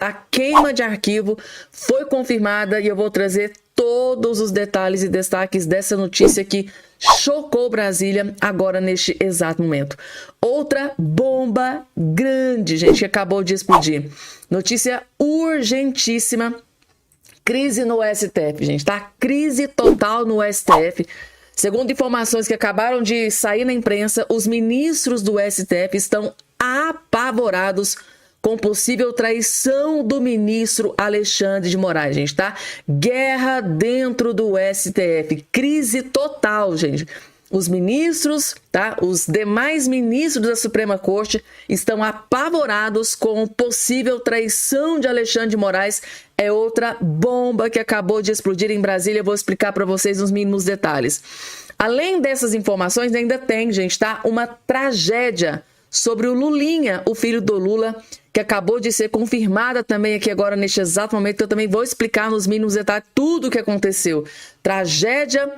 A queima de arquivo foi confirmada e eu vou trazer todos os detalhes e destaques dessa notícia que chocou Brasília agora neste exato momento. Outra bomba grande, gente, que acabou de explodir. Notícia urgentíssima. Crise no STF, gente, tá? Crise total no STF. Segundo informações que acabaram de sair na imprensa, os ministros do STF estão apavorados com possível traição do ministro Alexandre de Moraes, gente, tá? Guerra dentro do STF, crise total, gente. Os ministros, tá? Os demais ministros da Suprema Corte estão apavorados com possível traição de Alexandre de Moraes. É outra bomba que acabou de explodir em Brasília. Eu vou explicar para vocês nos mínimos detalhes. Além dessas informações, ainda tem, gente, tá? Uma tragédia sobre o Lulinha, o filho do Lula, que acabou de ser confirmada também aqui agora neste exato momento, que eu também vou explicar nos mínimos detalhes tudo o que aconteceu. Tragédia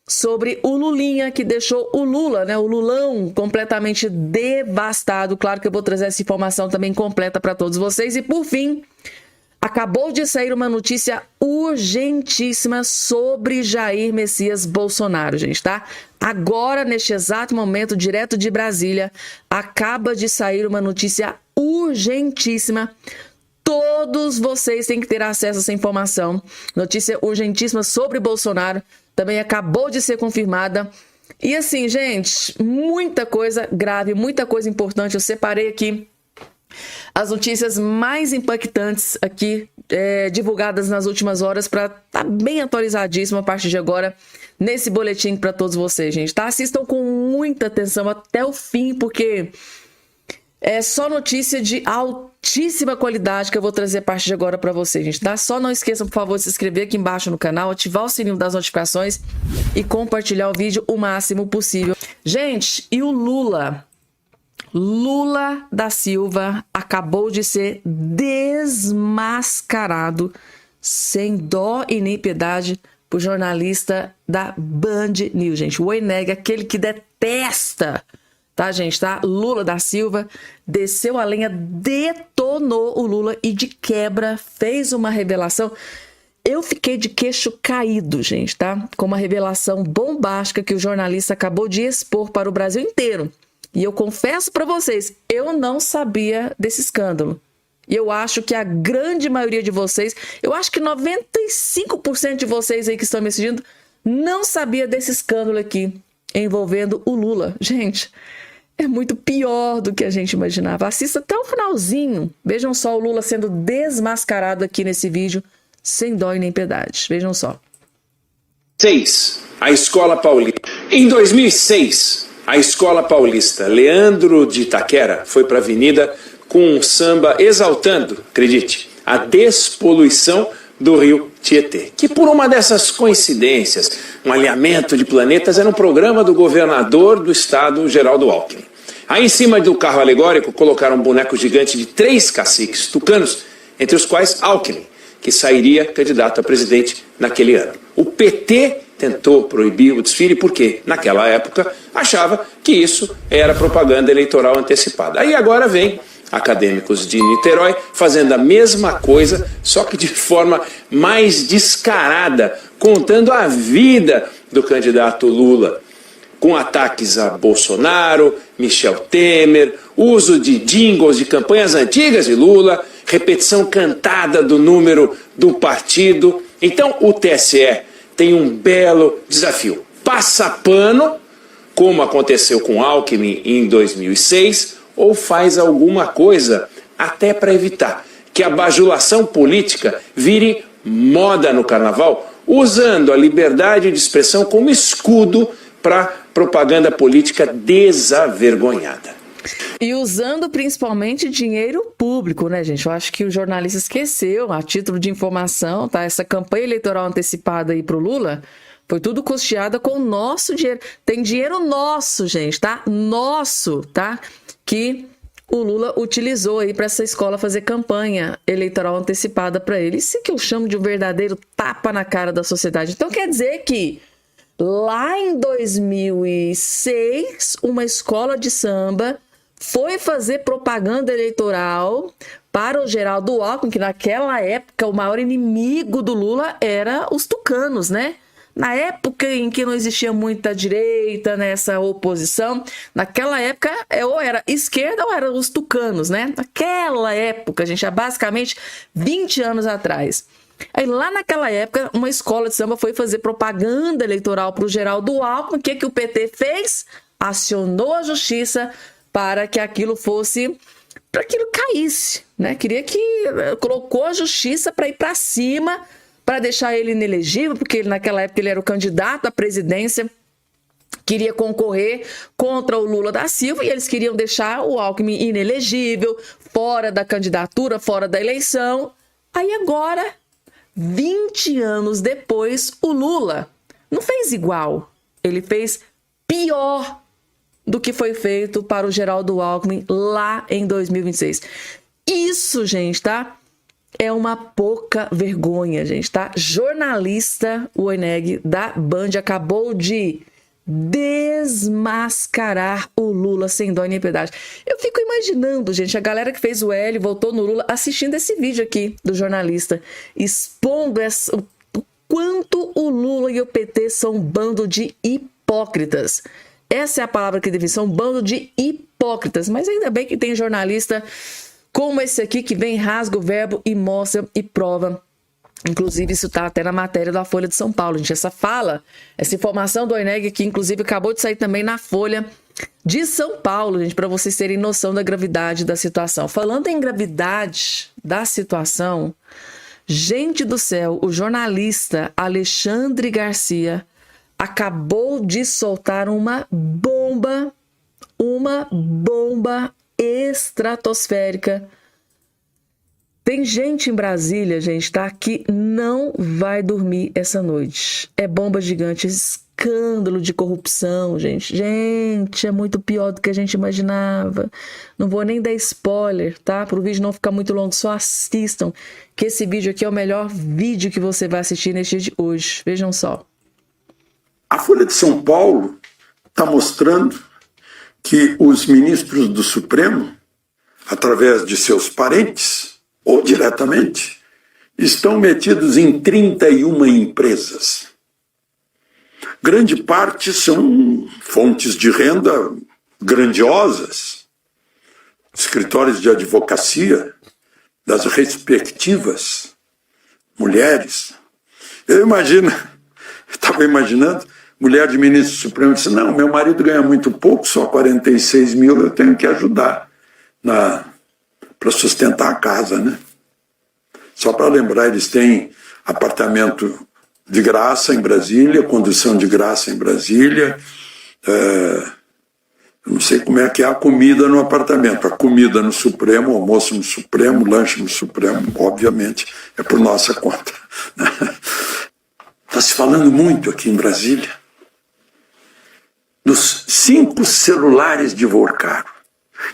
sobre o Lulinha, que deixou o Lula, né, o Lulão, completamente devastado. Claro que eu vou trazer essa informação também completa para todos vocês. E por fim, acabou de sair uma notícia urgentíssima sobre Jair Messias Bolsonaro, gente, tá? Agora, neste exato momento, direto de Brasília, acaba de sair uma notícia urgentíssima. Todos vocês têm que ter acesso a essa informação. Notícia urgentíssima sobre Bolsonaro. Também acabou de ser confirmada. E assim, gente, muita coisa grave, muita coisa importante. Eu separei aqui as notícias mais impactantes aqui, divulgadas nas últimas horas, para estar bem atualizadíssimo a partir de agora nesse boletim para todos vocês, gente, tá? Assistam com muita atenção até o fim, porque é só notícia de altíssima qualidade que eu vou trazer a partir de agora para vocês, gente, tá? Só não esqueçam, por favor, de se inscrever aqui embaixo no canal, ativar o sininho das notificações e compartilhar o vídeo o máximo possível. Gente, e o Lula da Silva acabou de ser desmascarado sem dó e nem piedade por jornalista da Band News, gente. O Oeneg, aquele que detesta, tá, gente, tá? Lula da Silva desceu a lenha, detonou o Lula e de quebra fez uma revelação. Eu fiquei de queixo caído, gente, tá? Com uma revelação bombástica que o jornalista acabou de expor para o Brasil inteiro. E eu confesso para vocês, eu não sabia desse escândalo. E eu acho que a grande maioria de vocês, eu acho que 95% de vocês aí que estão me assistindo, não sabia desse escândalo aqui envolvendo o Lula. Gente, é muito pior do que a gente imaginava. Assista até o finalzinho. Vejam só o Lula sendo desmascarado aqui nesse vídeo, sem dó e nem piedade. Vejam só. 6. A Escola Paulista. Em 2006... a Escola Paulista Leandro de Itaquera foi para a avenida com um samba exaltando, acredite, a despoluição do rio Tietê, que por uma dessas coincidências, um alinhamento de planetas, era um programa do governador do estado, Geraldo Alckmin. Aí em cima do carro alegórico colocaram um boneco gigante de 3 caciques tucanos, entre os quais Alckmin, que sairia candidato a presidente naquele ano. O PT tentou proibir o desfile porque, naquela época, achava que isso era propaganda eleitoral antecipada. Aí agora vem acadêmicos de Niterói fazendo a mesma coisa, só que de forma mais descarada, contando a vida do candidato Lula, com ataques a Bolsonaro, Michel Temer, uso de jingles de campanhas antigas de Lula, repetição cantada do número do partido. Então o TSE tem um belo desafio. Passa pano, como aconteceu com Alckmin em 2006, ou faz alguma coisa até para evitar que a bajulação política vire moda no carnaval, usando a liberdade de expressão como escudo para propaganda política desavergonhada. E usando principalmente dinheiro público, né, gente? Eu acho que o jornalista esqueceu, a título de informação, tá? Essa campanha eleitoral antecipada aí pro Lula foi tudo custeada com o nosso dinheiro. Tem dinheiro nosso, gente, tá? Nosso, tá? Que o Lula utilizou aí para essa escola fazer campanha eleitoral antecipada para ele. Isso que eu chamo de um verdadeiro tapa na cara da sociedade. Então quer dizer que lá em 2006, uma escola de samba foi fazer propaganda eleitoral para o Geraldo Alckmin, que naquela época o maior inimigo do Lula era os tucanos, né? Na época em que não existia muita direita nessa oposição, naquela época ou era esquerda ou eram os tucanos, né? Naquela época, gente, há basicamente 20 anos atrás. Aí lá naquela época, uma escola de samba foi fazer propaganda eleitoral para o Geraldo Alckmin. O que o PT fez? Acionou a justiça para que aquilo fosse, para que aquilo caísse, né? Colocou a justiça para ir para cima, para deixar ele inelegível, porque ele, naquela época ele era o candidato à presidência, queria concorrer contra o Lula da Silva, e eles queriam deixar o Alckmin inelegível, fora da candidatura, fora da eleição. Aí agora, 20 anos depois, o Lula não fez igual, ele fez pior do que foi feito para o Geraldo Alckmin lá em 2026. Isso, gente, tá? É uma pouca vergonha, gente, tá? Jornalista Werneck da Band acabou de desmascarar o Lula sem dó nem piedade. Eu fico imaginando, gente, a galera que fez o L, votou no Lula, assistindo esse vídeo aqui do jornalista, expondo o quanto o Lula e o PT são um bando de hipócritas. Essa é a palavra que deve ser, um bando de hipócritas. Mas ainda bem que tem jornalista como esse aqui, que vem, rasga o verbo e mostra e prova. Inclusive, isso está até na matéria da Folha de São Paulo, gente. Essa informação do Werneck, que inclusive acabou de sair também na Folha de São Paulo, gente, para vocês terem noção da gravidade da situação. Falando em gravidade da situação, gente do céu, o jornalista Alexandre Garcia acabou de soltar uma bomba estratosférica. Tem gente em Brasília, gente, tá? Que não vai dormir essa noite. É bomba gigante, escândalo de corrupção, gente. Gente, é muito pior do que a gente imaginava. Não vou nem dar spoiler, tá? Para o vídeo não ficar muito longo, só assistam, que esse vídeo aqui é o melhor vídeo que você vai assistir neste dia de hoje. Vejam só. A Folha de São Paulo está mostrando que os ministros do Supremo, através de seus parentes, ou diretamente, estão metidos em 31 empresas. Grande parte são fontes de renda grandiosas, escritórios de advocacia das respectivas mulheres. Eu estava imaginando, mulher de ministro supremo disse, não, meu marido ganha muito pouco, só 46 mil, eu tenho que ajudar para sustentar a casa, né? Só para lembrar, eles têm apartamento de graça em Brasília, condução de graça em Brasília. Eu não sei como é que é a comida no apartamento. A comida no Supremo, almoço no Supremo, lanche no Supremo, obviamente, é por nossa conta. Está se falando muito aqui em Brasília dos 5 celulares de Vorcaro.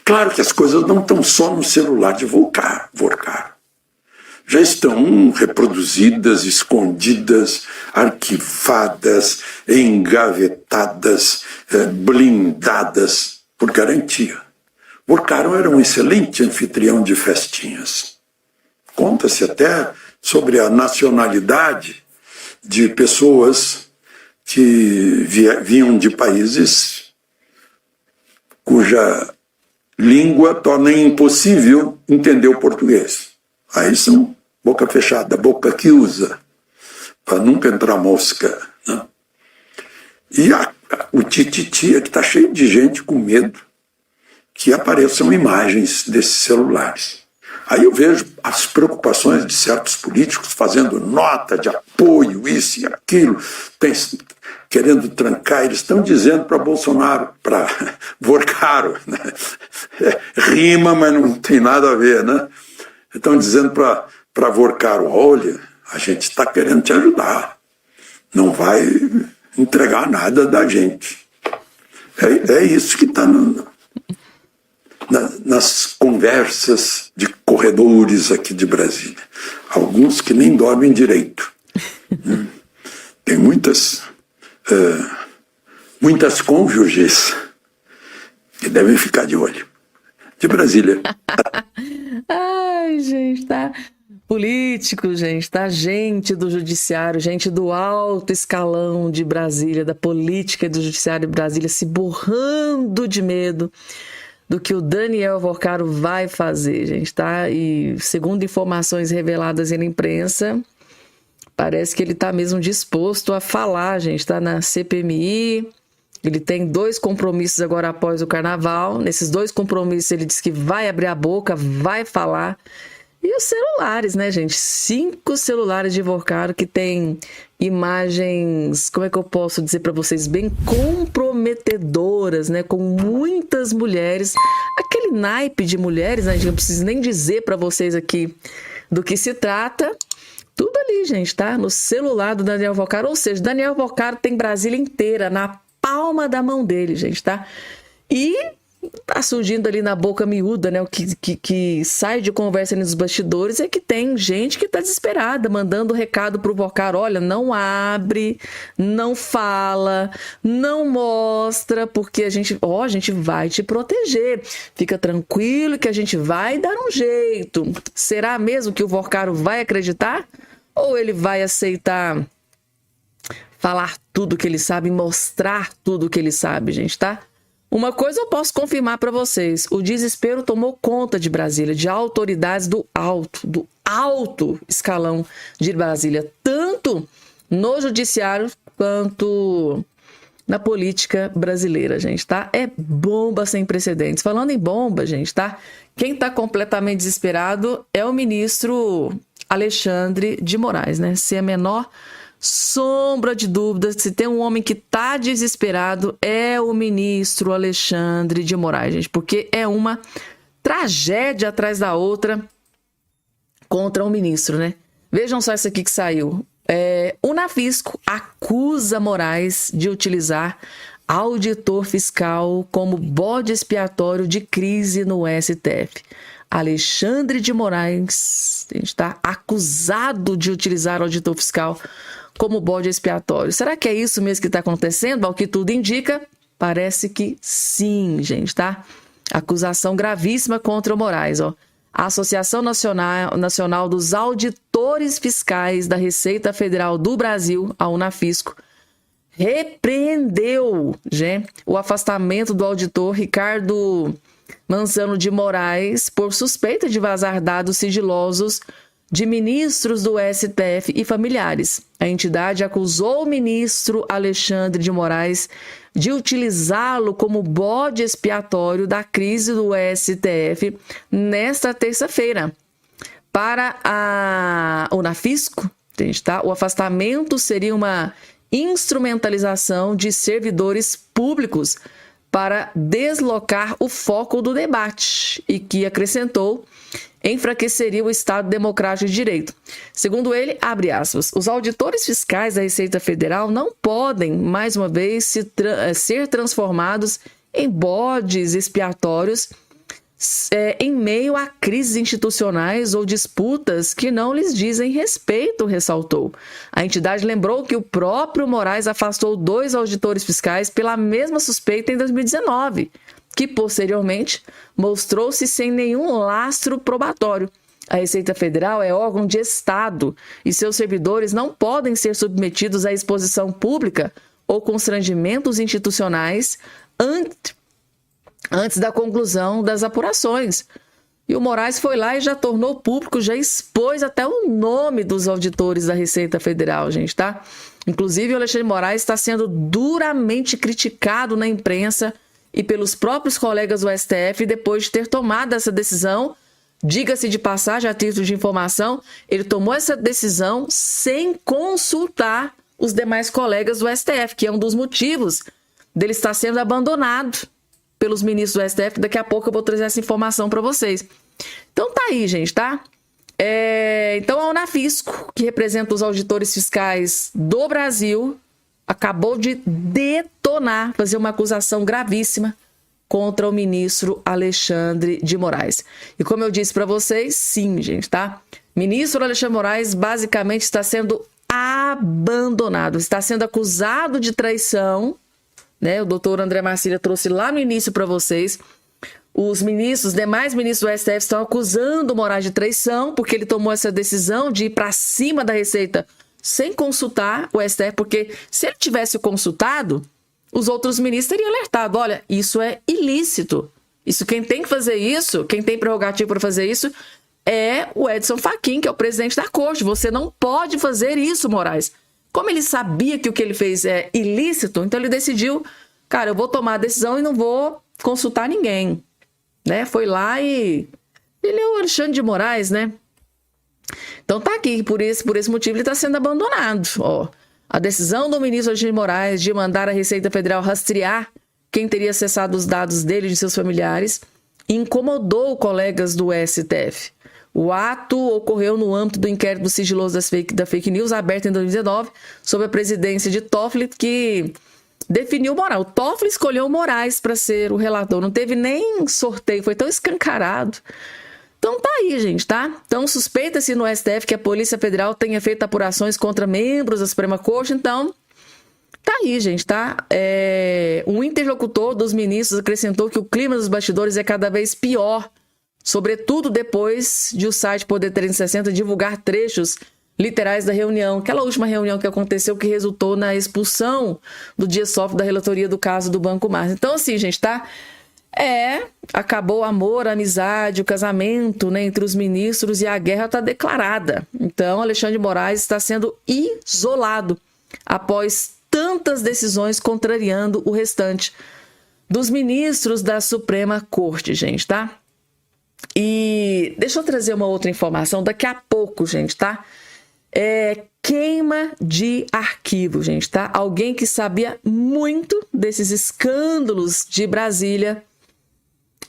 Claro que as coisas não estão só no celular de Vorcaro. Já estão reproduzidas, escondidas, arquivadas, engavetadas, blindadas, por garantia. Vorcaro era um excelente anfitrião de festinhas. Conta-se até sobre a nacionalidade de pessoas que vinham de países cuja língua torna impossível entender o português. Aí são boca fechada, boca que usa, para nunca entrar mosca. Né? E o tititi é que está cheio de gente com medo que apareçam imagens desses celulares. Aí eu vejo as preocupações de certos políticos fazendo nota de apoio, isso e aquilo, querendo trancar. Eles estão dizendo para Bolsonaro, para Vorcaro, né? Rima, mas não tem nada a ver, né? Estão dizendo para Vorcaro, olha, a gente está querendo te ajudar, não vai entregar nada da gente. É isso que está nas conversas de corredores aqui de Brasília. Alguns que nem dormem direito. Tem muitas cônjuges que devem ficar de olho. De Brasília. Ai, gente, tá? Político, gente, tá? Gente do judiciário, gente do alto escalão de Brasília, da política e do judiciário de Brasília, se borrando de medo do que o Daniel Alvorcaro vai fazer, gente, tá? E segundo informações reveladas na imprensa, parece que ele tá mesmo disposto a falar, gente, tá? Na CPMI. Ele tem 2 compromissos agora após o carnaval. Nesses 2 compromissos ele diz que vai abrir a boca, vai falar. E os celulares, né, gente? 5 celulares de Alvorcaro que tem imagens, como é que eu posso dizer para vocês, bem comprometedoras, né? Com muitas mulheres. Aquele naipe de mulheres, né? Não preciso nem dizer para vocês aqui do que se trata. Tudo ali, gente, tá? No celular do Daniel Alvorcaro. Ou seja, Daniel Alvorcaro tem Brasília inteira na palma da mão dele, gente, tá? E tá surgindo ali na boca miúda, né? O que sai de conversa nos bastidores é que tem gente que tá desesperada, mandando recado pro Alvorcaro: olha, não abre, não fala, não mostra, porque a gente vai te proteger. Fica tranquilo que a gente vai dar um jeito. Será mesmo que o Alvorcaro vai acreditar? Ou ele vai aceitar falar tudo que ele sabe, mostrar tudo que ele sabe, gente, tá? Uma coisa eu posso confirmar para vocês: o desespero tomou conta de Brasília, de autoridades do alto escalão de Brasília, tanto no judiciário quanto na política brasileira, gente, tá? É bomba sem precedentes. Falando em bomba, gente, tá? Quem tá completamente desesperado é o ministro Alexandre de Moraes, né? Sem a menor sombra de dúvida, se tem um homem que tá desesperado, é o ministro Alexandre de Moraes, gente, porque é uma tragédia atrás da outra contra o ministro, né? Vejam só isso aqui que saiu. O Nafisco acusa Moraes de utilizar auditor fiscal como bode expiatório de crise no STF. Alexandre de Moraes está acusado de utilizar auditor fiscal como bode expiatório. Será que é isso mesmo que está acontecendo? Ao que tudo indica, parece que sim, gente, tá? Acusação gravíssima contra o Moraes, ó. A Associação Nacional dos Auditores Fiscais da Receita Federal do Brasil, a Unafisco, repreendeu, gente, o afastamento do auditor Ricardo Manzano de Moraes por suspeita de vazar dados sigilosos de ministros do STF e familiares. A entidade acusou o ministro Alexandre de Moraes de utilizá-lo como bode expiatório da crise do STF nesta terça-feira. Para a Unafisco, tá? O afastamento seria uma instrumentalização de servidores públicos para deslocar o foco do debate e que, acrescentou, enfraqueceria o Estado Democrático de Direito. Segundo ele, abre aspas, os auditores fiscais da Receita Federal não podem, mais uma vez, ser transformados em bodes expiatórios em meio a crises institucionais ou disputas que não lhes dizem respeito, ressaltou. A entidade lembrou que o próprio Moraes afastou 2 auditores fiscais pela mesma suspeita em 2019, que posteriormente mostrou-se sem nenhum lastro probatório. A Receita Federal é órgão de Estado e seus servidores não podem ser submetidos à exposição pública ou constrangimentos institucionais antes da conclusão das apurações. E o Moraes foi lá e já tornou público, já expôs até o nome dos auditores da Receita Federal, gente, tá? Inclusive, o Alexandre de Moraes está sendo duramente criticado na imprensa e pelos próprios colegas do STF depois de ter tomado essa decisão. Diga-se de passagem, a título de informação, ele tomou essa decisão sem consultar os demais colegas do STF, que é um dos motivos dele estar sendo abandonado pelos ministros do STF. Daqui a pouco eu vou trazer essa informação para vocês. Então tá aí, gente, tá? Então a Unafisco, que representa os auditores fiscais do Brasil, acabou de detonar, fazer uma acusação gravíssima contra o ministro Alexandre de Moraes. E como eu disse para vocês, sim, gente, tá? Ministro Alexandre de Moraes basicamente está sendo abandonado, está sendo acusado de traição, né? O doutor André Marcília trouxe lá no início para vocês. Os demais ministros do STF estão acusando o Moraes de traição, porque ele tomou essa decisão de ir para cima da Receita sem consultar o STF, porque se ele tivesse consultado, os outros ministros teriam alertado, olha, isso é ilícito. Isso, quem tem que fazer isso, quem tem prerrogativa para fazer isso, é o Edson Fachin, que é o presidente da corte. Você não pode fazer isso, Moraes. Como ele sabia que o que ele fez é ilícito, então ele decidiu, cara, eu vou tomar a decisão e não vou consultar ninguém. Né? Foi lá e... Ele é o Alexandre de Moraes, né? Então tá aqui, por esse motivo ele está sendo abandonado. Ó, a decisão do ministro Alexandre de Moraes de mandar a Receita Federal rastrear quem teria acessado os dados dele e de seus familiares incomodou colegas do STF. O ato ocorreu no âmbito do inquérito sigiloso da fake news aberto em 2019 sob a presidência de Toffoli, que definiu o Moraes. O Toffoli escolheu o Moraes para ser o relator. Não teve nem sorteio, foi tão escancarado. Então tá aí, gente, tá? Então suspeita-se no STF que a Polícia Federal tenha feito apurações contra membros da Suprema Corte. Então, tá aí, gente, tá? Um interlocutor dos ministros acrescentou que o clima dos bastidores é cada vez pior, sobretudo depois de o site Poder 360 divulgar trechos literais da reunião, aquela última reunião que aconteceu que resultou na expulsão do Dias Toffoli da relatoria do caso do Banco Mars. Então, assim, gente, tá? Acabou o amor, a amizade, o casamento, né, entre os ministros e a guerra está declarada. Então, Alexandre de Moraes está sendo isolado após tantas decisões contrariando o restante dos ministros da Suprema Corte, gente, tá? E deixa eu trazer uma outra informação daqui a pouco, gente, tá? Queima de arquivo, gente, tá? Alguém que sabia muito desses escândalos de Brasília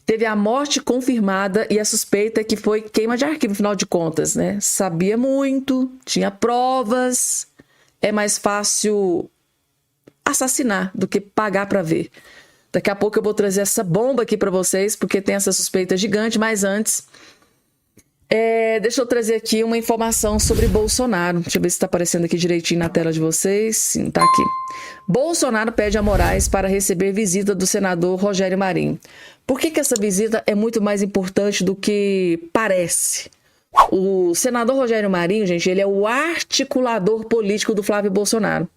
teve a morte confirmada e a suspeita que foi queima de arquivo, afinal de contas, né? Sabia muito, tinha provas, é mais fácil assassinar do que pagar para ver. Daqui a pouco eu vou trazer essa bomba aqui para vocês, porque tem essa suspeita gigante, mas antes, deixa eu trazer aqui uma informação sobre Bolsonaro. Deixa eu ver se está aparecendo aqui direitinho na tela de vocês. Sim, tá aqui. Bolsonaro pede a Moraes para receber visita do senador Rogério Marinho. Por que essa visita é muito mais importante do que parece? O senador Rogério Marinho, gente, ele é o articulador político do Flávio Bolsonaro.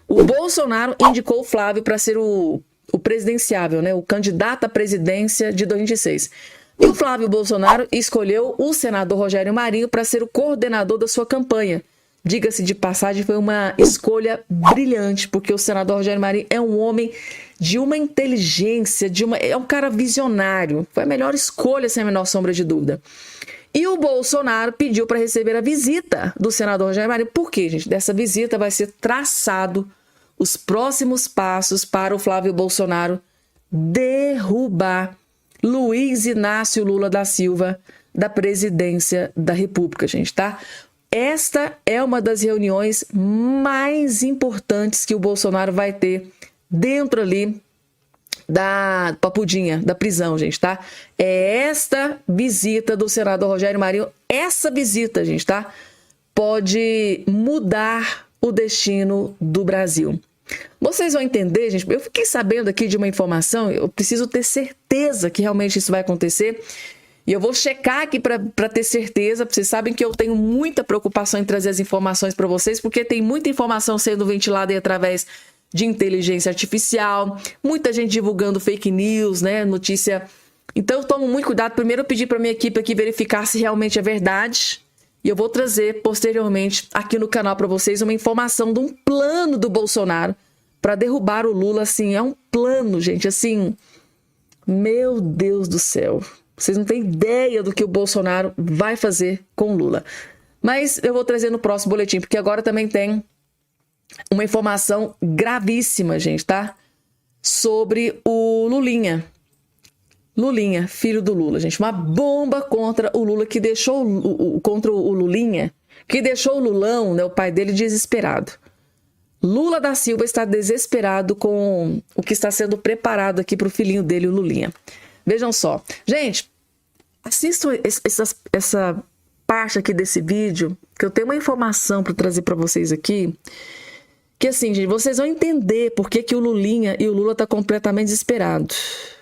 O Bolsonaro indicou o Flávio para ser o presidenciável, né, o candidato à presidência de 2026. E o Flávio Bolsonaro escolheu o senador Rogério Marinho para ser o coordenador da sua campanha. Diga-se de passagem, foi uma escolha brilhante, porque o senador Rogério Marinho é um homem de uma inteligência, é um cara visionário. Foi a melhor escolha, sem a menor sombra de dúvida. E o Bolsonaro pediu para receber a visita do senador Rogério Marinho. Por quê, gente? Dessa visita vai ser traçado os próximos passos para o Flávio Bolsonaro derrubar Luiz Inácio Lula da Silva da presidência da República, gente, tá? Esta é uma das reuniões mais importantes que o Bolsonaro vai ter dentro ali da Papudinha, da prisão, gente, tá? É esta visita do senador Rogério Marinho, essa visita, gente, tá? Pode mudar o destino do Brasil. Vocês vão entender, gente, eu fiquei sabendo aqui de uma informação, eu preciso ter certeza que realmente isso vai acontecer, e eu vou checar aqui para ter certeza. Vocês sabem que eu tenho muita preocupação em trazer as informações para vocês, porque tem muita informação sendo ventilada aí através de inteligência artificial, muita gente divulgando fake news, né, notícia. Então eu tomo muito cuidado. Primeiro eu pedi para minha equipe aqui verificar se realmente é verdade, e eu vou trazer posteriormente aqui no canal para vocês uma informação de um plano do Bolsonaro para derrubar o Lula. Assim, é um plano, gente, assim, meu Deus do céu. Vocês não têm ideia do que o Bolsonaro vai fazer com o Lula. Mas eu vou trazer no próximo boletim, porque agora também tem uma informação gravíssima, gente, tá? Sobre o Lulinha. Lulinha, filho do Lula, gente. Uma bomba contra o Lula, que deixou contra o Lulinha, que deixou o Lulão, né, o pai dele, desesperado. Lula da Silva está desesperado com o que está sendo preparado aqui para o filhinho dele, o Lulinha. Vejam só. Gente, assistam essa parte aqui desse vídeo, que eu tenho uma informação para trazer para vocês aqui, que assim, gente, vocês vão entender por que o Lulinha e o Lula estão completamente desesperados.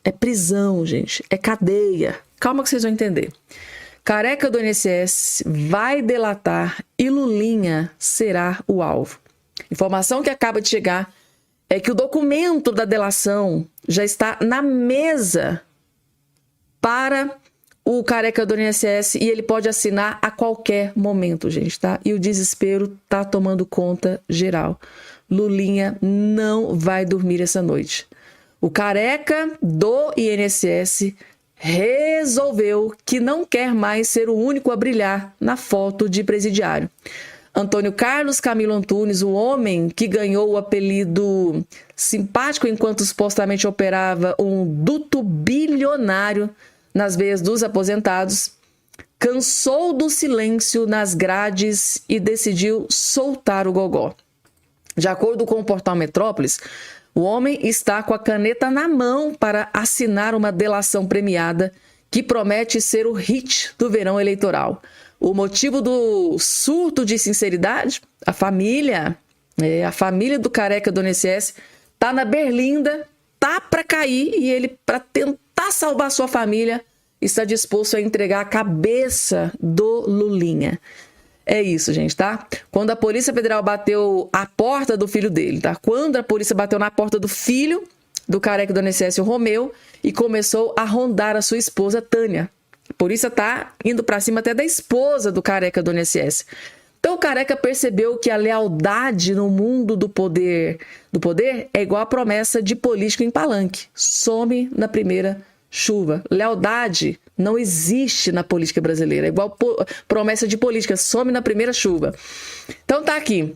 É prisão, gente. É cadeia. Calma que vocês vão entender. Careca do INSS vai delatar e Lulinha será o alvo. Informação que acaba de chegar é que o documento da delação já está na mesa para o Careca do INSS e ele pode assinar a qualquer momento, gente, tá? E o desespero tá tomando conta geral. Lulinha não vai dormir essa noite. O Careca do INSS resolveu que não quer mais ser o único a brilhar na foto de presidiário. Antônio Carlos Camilo Antunes, o homem que ganhou o apelido simpático enquanto supostamente operava um duto bilionário nas veias dos aposentados, cansou do silêncio nas grades e decidiu soltar o gogó. De acordo com o portal Metrópolis, o homem está com a caneta na mão para assinar uma delação premiada que promete ser o hit do verão eleitoral. O motivo do surto de sinceridade? A família do Careca do INSS tá na berlinda, tá para cair e ele, para tentar salvar sua família, está disposto a entregar a cabeça do Lulinha. É isso, gente, tá? Quando a Polícia Federal bateu a porta do filho dele, tá? Quando a polícia bateu na porta do filho do Careca do INSS, o Romeu, e começou a rondar a sua esposa, Tânia. A polícia tá indo para cima até da esposa do Careca do INSS. Então o Careca percebeu que a lealdade no mundo do poder é igual a promessa de político em palanque. Some na primeira chuva. Lealdade não existe na política brasileira. É igual promessa de política. Some na primeira chuva. Então tá aqui.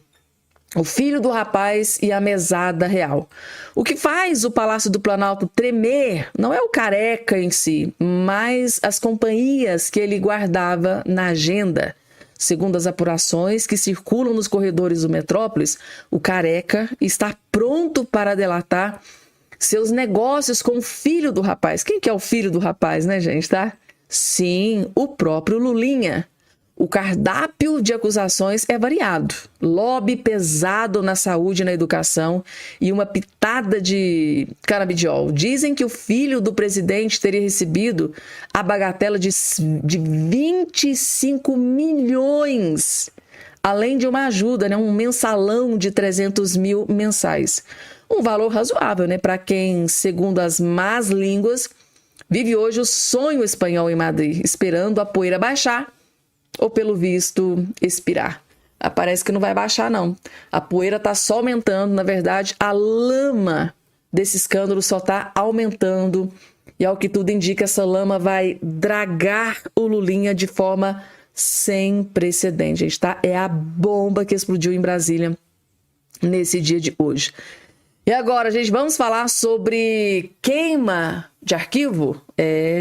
O filho do rapaz e a mesada real. O que faz o Palácio do Planalto tremer não é o Careca em si, mas as companhias que ele guardava na agenda. Segundo as apurações que circulam nos corredores do Metrópolis, o Careca está pronto para delatar seus negócios com o filho do rapaz. Quem que é o filho do rapaz, né, gente, tá? Sim, o próprio Lulinha. O cardápio de acusações é variado. Lobby pesado na saúde e na educação e uma pitada de canabidiol. Dizem que o filho do presidente teria recebido a bagatela de 25 milhões, além de uma ajuda, né, um mensalão de 300 mil mensais. Um valor razoável, né, para quem, segundo as más línguas, vive hoje o sonho espanhol em Madrid, esperando a poeira baixar ou, pelo visto, expirar. Parece que não vai baixar, não. A poeira está só aumentando. Na verdade, a lama desse escândalo só está aumentando. E, ao que tudo indica, essa lama vai dragar o Lulinha de forma sem precedente, gente, tá? É a bomba que explodiu em Brasília nesse dia de hoje. E agora, gente, vamos falar sobre queima de arquivo?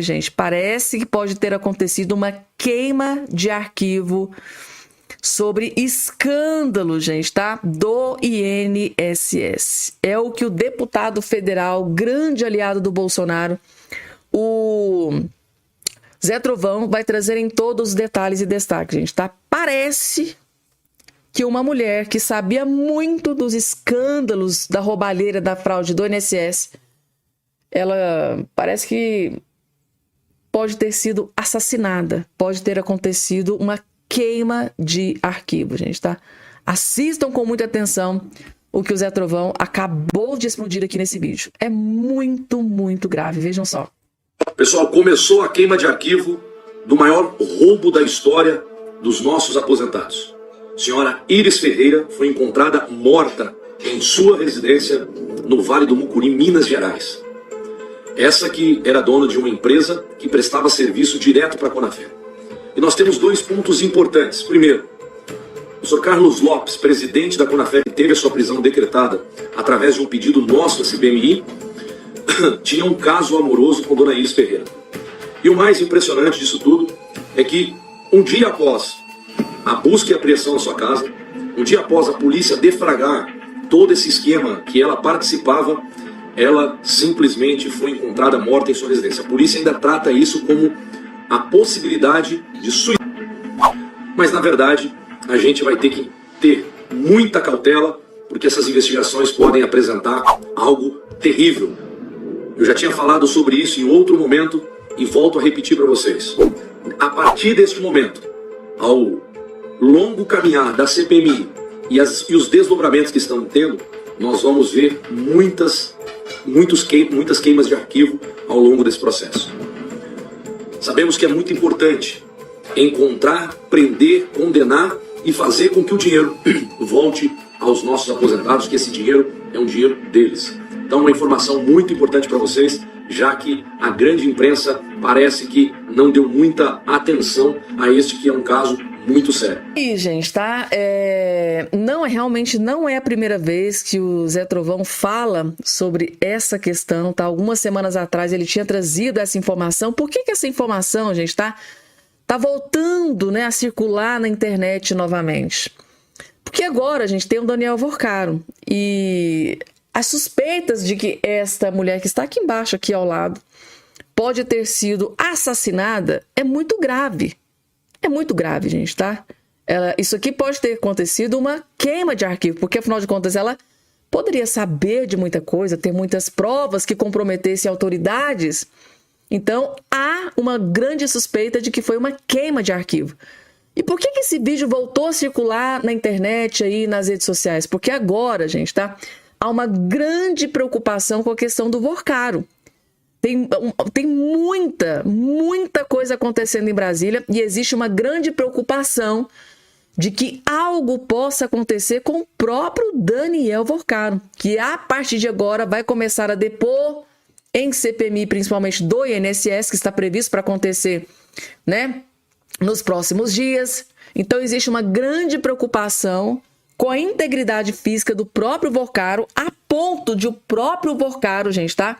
Gente, parece que pode ter acontecido uma queima de arquivo sobre escândalo, gente, tá? Do INSS. É o que o deputado federal, grande aliado do Bolsonaro, o Zé Trovão, vai trazer em todos os detalhes e destaques, gente, tá? Parece que uma mulher que sabia muito dos escândalos da roubalheira, da fraude do INSS, ela parece que pode ter sido assassinada, pode ter acontecido uma queima de arquivo, gente, tá? Assistam com muita atenção o que o Zé Trovão acabou de explodir aqui nesse vídeo. É muito, muito grave, vejam só. Pessoal, começou a queima de arquivo do maior roubo da história dos nossos aposentados. Senhora Iris Ferreira foi encontrada morta em sua residência no Vale do Mucuri, Minas Gerais. Essa que era dona de uma empresa que prestava serviço direto para a Conafé. E nós temos dois pontos importantes. Primeiro, o Sr. Carlos Lopes, presidente da Conafé, que teve a sua prisão decretada através de um pedido nosso da CPMI, tinha um caso amoroso com dona Iris Ferreira. E o mais impressionante disso tudo é que um dia após a busca e apreensão na sua casa, um dia após a polícia defragrar todo esse esquema que ela participava, ela simplesmente foi encontrada morta em sua residência. A polícia ainda trata isso como a possibilidade de suicídio. Mas, na verdade, a gente vai ter que ter muita cautela, porque essas investigações podem apresentar algo terrível. Eu já tinha falado sobre isso em outro momento e volto a repetir para vocês. A partir deste momento, ao longo caminhar da CPMI e os desdobramentos que estão tendo, nós vamos ver muitas queimas de arquivo ao longo desse processo. Sabemos que é muito importante encontrar, prender, condenar e fazer com que o dinheiro volte aos nossos aposentados, que esse dinheiro é um dinheiro deles. Então, uma informação muito importante para vocês, já que a grande imprensa parece que não deu muita atenção a este que é um caso muito sério. E, gente, tá? Realmente não é a primeira vez que o Zé Trovão fala sobre essa questão, tá? Algumas semanas atrás ele tinha trazido essa informação. Por que essa informação, gente, tá voltando, né, a circular na internet novamente? Porque agora a gente tem o Daniel Vorcaro e as suspeitas de que esta mulher que está aqui embaixo, aqui ao lado, pode ter sido assassinada é muito grave. É muito grave, gente, tá? Isso aqui pode ter acontecido uma queima de arquivo, porque afinal de contas ela poderia saber de muita coisa, ter muitas provas que comprometessem autoridades. Então há uma grande suspeita de que foi uma queima de arquivo. E por que esse vídeo voltou a circular na internet aí, nas redes sociais? Porque agora, gente, tá? Há uma grande preocupação com a questão do Vorcaro. Tem muita coisa acontecendo em Brasília e existe uma grande preocupação de que algo possa acontecer com o próprio Daniel Vorcaro, que a partir de agora vai começar a depor em CPMI, principalmente do INSS, que está previsto para acontecer, né, nos próximos dias. Então existe uma grande preocupação com a integridade física do próprio Vorcaro, a ponto de o próprio Vorcaro, gente, tá?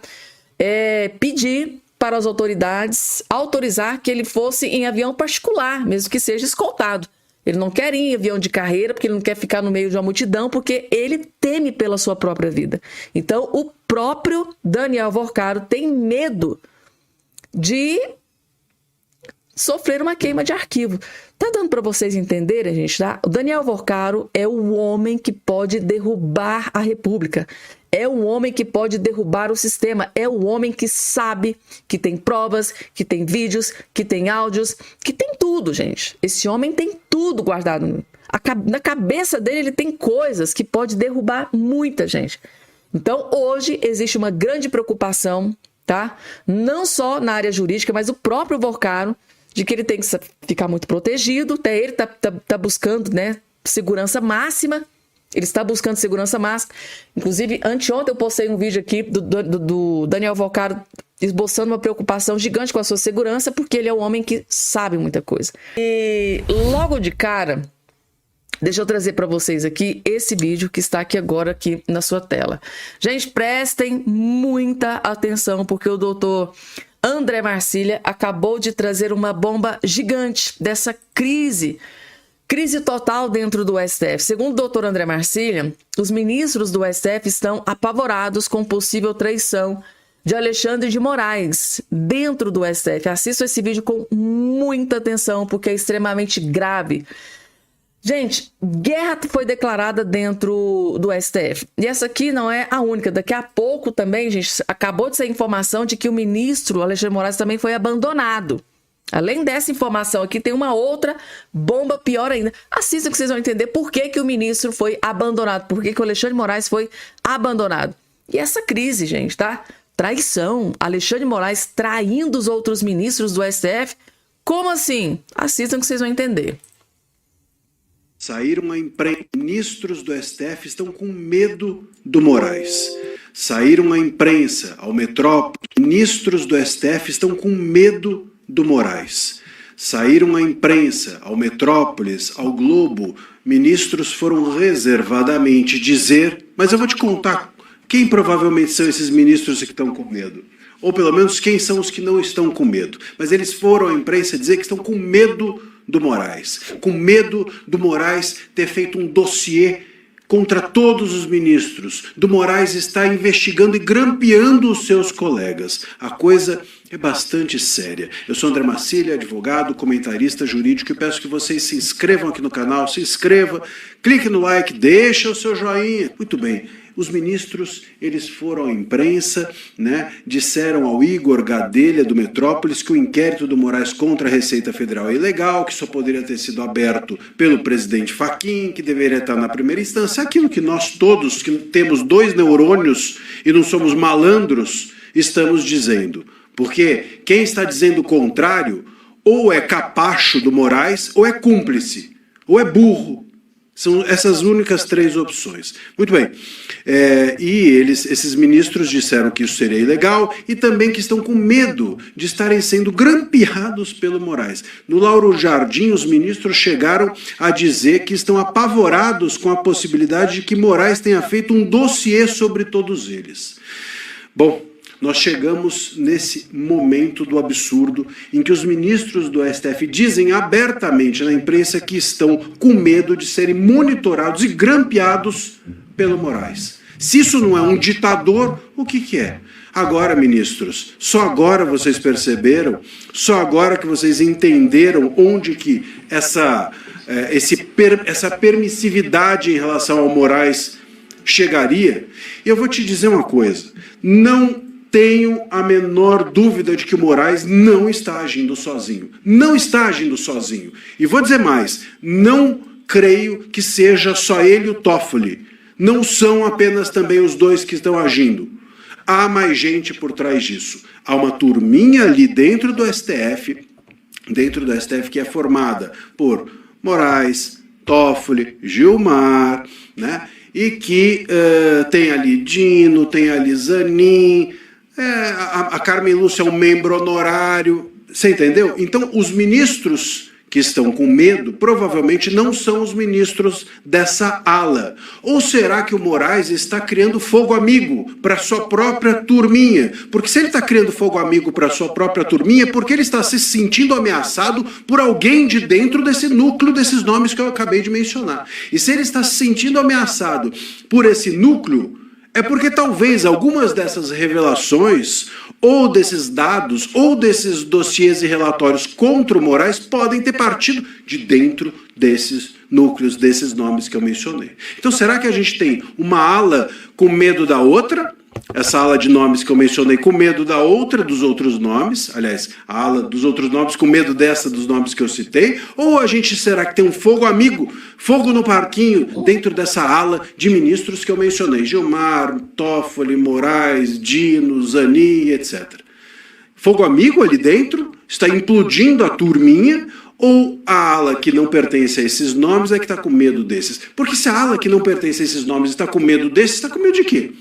Pedir para as autoridades autorizar que ele fosse em avião particular, mesmo que seja escoltado. Ele não quer ir em avião de carreira, porque ele não quer ficar no meio de uma multidão, porque ele teme pela sua própria vida. Então, o próprio Daniel Vorcaro tem medo de sofrer uma queima de arquivo. Tá dando para vocês entenderem, gente, tá? O Daniel Vorcaro é o homem que pode derrubar a República. É o homem que pode derrubar o sistema. É o homem que sabe, que tem provas, que tem vídeos, que tem áudios, que tem tudo, gente. Esse homem tem tudo guardado. Na cabeça dele, ele tem coisas que pode derrubar muita gente. Então, hoje, existe uma grande preocupação, tá? Não só na área jurídica, mas o próprio Vorcaro, de que ele tem que ficar muito protegido. Até ele tá buscando, né, segurança máxima. Ele está buscando segurança máxima. Inclusive, anteontem eu postei um vídeo aqui do Daniel Vorcaro esboçando uma preocupação gigante com a sua segurança, porque ele é um homem que sabe muita coisa. E logo de cara, deixa eu trazer para vocês aqui esse vídeo que está aqui agora aqui na sua tela. Gente, prestem muita atenção, porque o doutor André Marcília acabou de trazer uma bomba gigante dessa crise total dentro do STF. Segundo o doutor André Marcília, os ministros do STF estão apavorados com possível traição de Alexandre de Moraes dentro do STF. Assista esse vídeo com muita atenção, porque é extremamente grave. Gente, guerra foi declarada dentro do STF. E essa aqui não é a única. Daqui a pouco também, gente, acabou de sair informação de que o ministro Alexandre de Moraes também foi abandonado. Além dessa informação aqui, tem uma outra bomba pior ainda. Assista que vocês vão entender por que o ministro foi abandonado, por que o Alexandre de Moraes foi abandonado. E essa crise, gente, tá? Traição. Alexandre de Moraes traindo os outros ministros do STF. Como assim? Assistam que vocês vão entender. Saíram a imprensa. Ministros do STF estão com medo do Moraes. Saíram a imprensa, ao Metrópole. Ministros do STF estão com medo do Moraes. Saíram à imprensa, ao Metrópolis, ao Globo, ministros foram reservadamente dizer, mas eu vou te contar quem provavelmente são esses ministros que estão com medo. Ou pelo menos quem são os que não estão com medo. Mas eles foram à imprensa dizer que estão com medo do Moraes. Com medo do Moraes ter feito um dossiê contra todos os ministros. Do Moraes está investigando e grampeando os seus colegas. A coisa é bastante séria. Eu sou André Marcília, advogado, comentarista jurídico, e peço que vocês se inscrevam aqui no canal, se inscreva, clique no like, deixa o seu joinha. Muito bem, os ministros, eles foram à imprensa, né, disseram ao Igor Gadelha, do Metrópolis, que o inquérito do Moraes contra a Receita Federal é ilegal, que só poderia ter sido aberto pelo presidente Fachin, que deveria estar na primeira instância. Aquilo que nós todos, que temos 2 neurônios e não somos malandros, estamos dizendo. Porque quem está dizendo o contrário, ou é capacho do Moraes, ou é cúmplice, ou é burro. São essas únicas 3 opções. Muito bem. Esses ministros disseram que isso seria ilegal e também que estão com medo de estarem sendo grampeados pelo Moraes. No Lauro Jardim, os ministros chegaram a dizer que estão apavorados com a possibilidade de que Moraes tenha feito um dossiê sobre todos eles. Bom, nós chegamos nesse momento do absurdo em que os ministros do STF dizem abertamente na imprensa que estão com medo de serem monitorados e grampeados pelo Moraes. Se isso não é um ditador, o que é? Agora, ministros, só agora vocês perceberam, só agora que vocês entenderam onde que essa permissividade em relação ao Moraes chegaria? E eu vou te dizer uma coisa, não tenho a menor dúvida de que o Moraes não está agindo sozinho. Não está agindo sozinho. E vou dizer mais, não creio que seja só ele e o Toffoli. Não são apenas também os 2 que estão agindo. Há mais gente por trás disso. Há uma turminha ali dentro do STF que é formada por Moraes, Toffoli, Gilmar, né? E que tem ali Dino, tem ali Zanin, a Carmen Lúcia é um membro honorário, você entendeu? Então, os ministros que estão com medo provavelmente não são os ministros dessa ala. Ou será que o Moraes está criando fogo amigo para sua própria turminha? Porque se ele está criando fogo amigo para sua própria turminha, é porque ele está se sentindo ameaçado por alguém de dentro desse núcleo desses nomes que eu acabei de mencionar. E se ele está se sentindo ameaçado por esse núcleo, é porque talvez algumas dessas revelações, ou desses dados, ou desses dossiês e relatórios contra o Moraes podem ter partido de dentro desses núcleos, desses nomes que eu mencionei. Então, será que a gente tem uma ala com medo da outra? Essa ala de nomes que eu mencionei com medo da outra, dos outros nomes, aliás, a ala dos outros nomes com medo dessa dos nomes que eu citei, ou a gente será que tem um fogo amigo, fogo no parquinho dentro dessa ala de ministros que eu mencionei, Gilmar, Toffoli, Moraes, Dino, Zanin, etc. Fogo amigo ali dentro, está implodindo a turminha, ou a ala que não pertence a esses nomes é que está com medo desses? Porque se a ala que não pertence a esses nomes está com medo desses, está com medo de quê?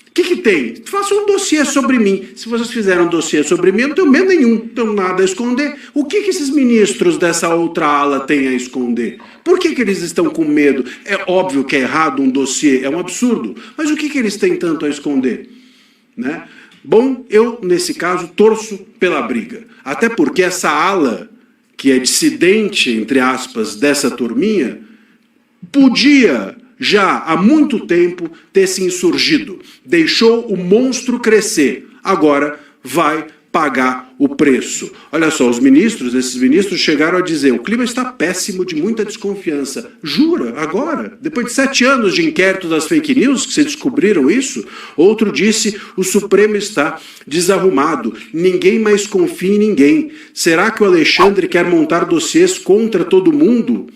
O que tem? Faça um dossiê sobre mim. Se vocês fizerem um dossiê sobre mim, eu não tenho medo nenhum, não tenho nada a esconder. O que esses ministros dessa outra ala têm a esconder? Por que eles estão com medo? É óbvio que é errado um dossiê, é um absurdo. Mas o que eles têm tanto a esconder? Né? Bom, eu, nesse caso, torço pela briga. Até porque essa ala, que é dissidente, entre aspas, dessa turminha, podia já há muito tempo ter se insurgido. Deixou o monstro crescer. Agora vai pagar o preço. Olha só, esses ministros chegaram a dizer: o clima está péssimo, de muita desconfiança. Jura? Agora? Depois de 7 anos de inquérito das fake news, que se descobriram isso? Outro disse: o Supremo está desarrumado. Ninguém mais confia em ninguém. Será que o Alexandre quer montar dossiês contra todo mundo?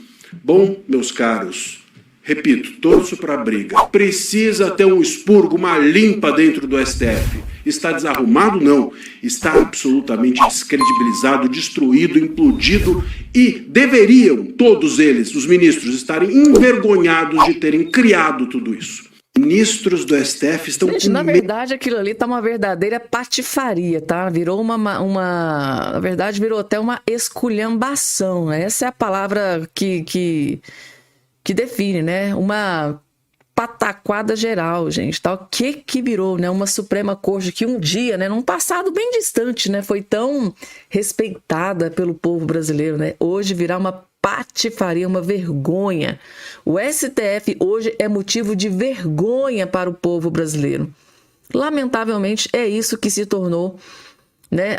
Bom, meus caros, repito, torço para a briga. Precisa ter um expurgo, uma limpa dentro do STF. Está desarrumado? Não. Está absolutamente descredibilizado, destruído, implodido e deveriam, todos eles, os ministros, estarem envergonhados de terem criado tudo isso. Ministros do STF estão Gente, na verdade, aquilo ali tá uma verdadeira patifaria, tá? Virou na verdade, virou até uma esculhambação, né? Essa é a palavra que define, né? Uma pataquada geral, gente, tá? O que virou, né? Uma Suprema Corte que um dia, né, num passado bem distante, né, foi tão respeitada pelo povo brasileiro, né? Hoje virar uma patifaria, uma vergonha. O STF hoje é motivo de vergonha para o povo brasileiro. Lamentavelmente, é isso que se tornou, né,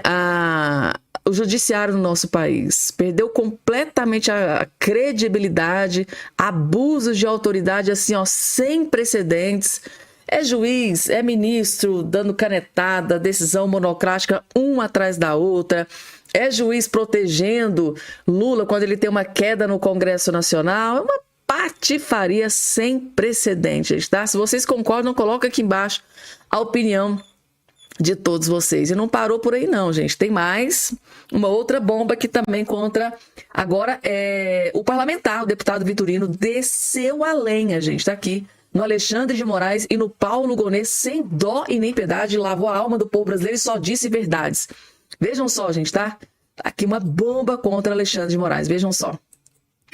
o judiciário no nosso país. Perdeu completamente a credibilidade, abusos de autoridade assim, ó, sem precedentes. É juiz, é ministro dando canetada, decisão monocrática uma atrás da outra. É juiz protegendo Lula quando ele tem uma queda no Congresso Nacional. É uma patifaria sem precedentes, tá? Se vocês concordam, coloca aqui embaixo a opinião de todos vocês. E não parou por aí não, gente. Tem mais uma outra bomba que também contra... Agora, o parlamentar, o deputado Vitorino, desceu a lenha, gente. Tá aqui no Alexandre de Moraes e no Paulo Gonet, sem dó e nem piedade, lavou a alma do povo brasileiro e só disse verdades. Vejam só, gente, tá? Aqui uma bomba contra Alexandre de Moraes. Vejam só.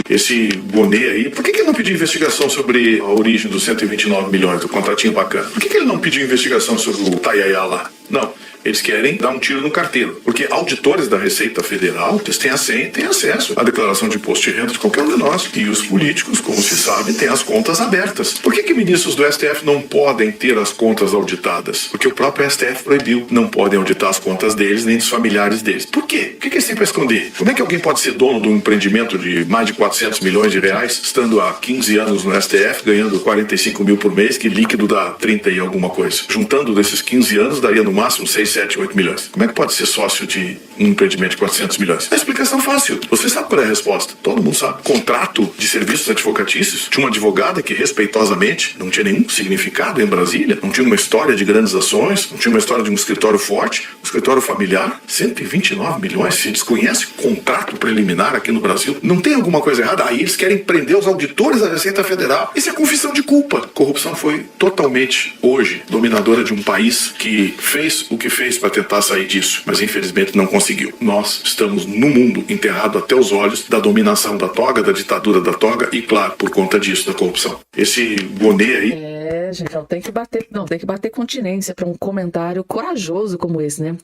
Esse Gonet aí, por que ele não pediu investigação sobre a origem dos 129 milhões do contratinho bacana? Por que ele não pediu investigação sobre o Tayaya lá? Não. Eles querem dar um tiro no carteiro. Porque auditores da Receita Federal, eles têm a senha e têm acesso à declaração de imposto de renda de qualquer um de nós. E os políticos, como se sabe, têm as contas abertas. Por que ministros do STF não podem ter as contas auditadas? Porque o próprio STF proibiu. Não podem auditar as contas deles nem dos familiares deles. Por quê? O que eles têm para esconder? Como é que alguém pode ser dono de um empreendimento de mais de 400 milhões de reais, estando há 15 anos no STF, ganhando 45 mil por mês, que líquido dá 30 e alguma coisa? Juntando desses 15 anos, daria no máximo 6, 7, 8 milhões. Como é que pode ser sócio de um empreendimento de 400 milhões? A explicação fácil. Você sabe qual é a resposta. Todo mundo sabe. Contrato de serviços advocatícios de uma advogada que, respeitosamente, não tinha nenhum significado em Brasília, não tinha uma história de grandes ações, não tinha uma história de um escritório forte, um escritório familiar, 129 milhões. Se desconhece contrato preliminar aqui no Brasil, não tem alguma coisa errada? Aí eles querem prender os auditores da Receita Federal. Isso é confissão de culpa. Corrupção foi totalmente, hoje, dominadora de um país que fez o que fez para tentar sair disso, mas infelizmente não conseguiu. Nós estamos no mundo enterrado até os olhos da dominação da toga, da ditadura da toga e, claro, por conta disso, da corrupção. Esse Gonet aí... Gente, tem que bater continência para um comentário corajoso como esse, né?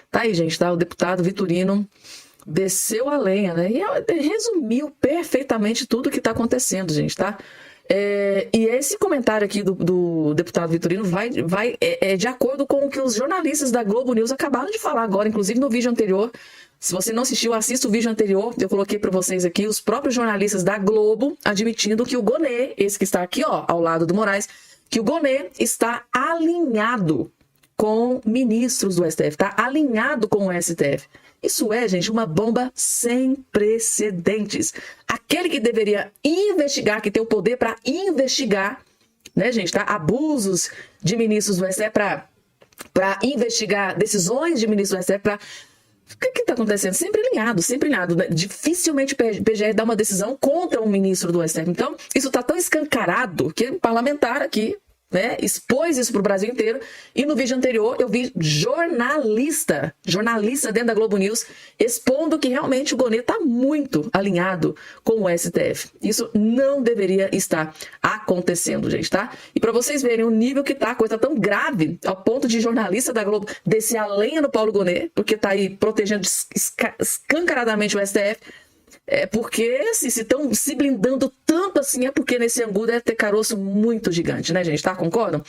Tá aí, gente, tá? O deputado Vitorino desceu a lenha, né? E resumiu perfeitamente tudo o que tá acontecendo, gente, tá? E esse comentário aqui do deputado Vitorino vai de acordo com o que os jornalistas da Globo News acabaram de falar agora, inclusive no vídeo anterior. Se você não assistiu, assista o vídeo anterior. Eu coloquei para vocês aqui os próprios jornalistas da Globo admitindo que o Gonet, esse que está aqui, ó, ao lado do Moraes, que o Gonet está alinhado com ministros do STF, está alinhado com o STF. Isso é, gente, uma bomba sem precedentes. Aquele que deveria investigar, que tem o poder para investigar, né, gente, tá? Abusos de ministros do STF, para investigar decisões de ministros do STF, para... O que está acontecendo? Sempre alinhado, sempre alinhado. Dificilmente o PGR dá uma decisão contra um ministro do STF. Então, isso está tão escancarado que o parlamentar aqui, né, expôs isso para o Brasil inteiro. E no vídeo anterior eu vi jornalista dentro da Globo News expondo que realmente o Gonet está muito alinhado com o STF. Isso não deveria estar acontecendo, gente, tá? E para vocês verem o nível que tá, a coisa tão grave, ao ponto de jornalista da Globo descer a lenha no Paulo Gonet, porque tá aí protegendo escancaradamente o STF. É porque se estão se blindando tanto assim, é porque nesse angu deve ter caroço muito gigante, né, gente? Tá? Concordam?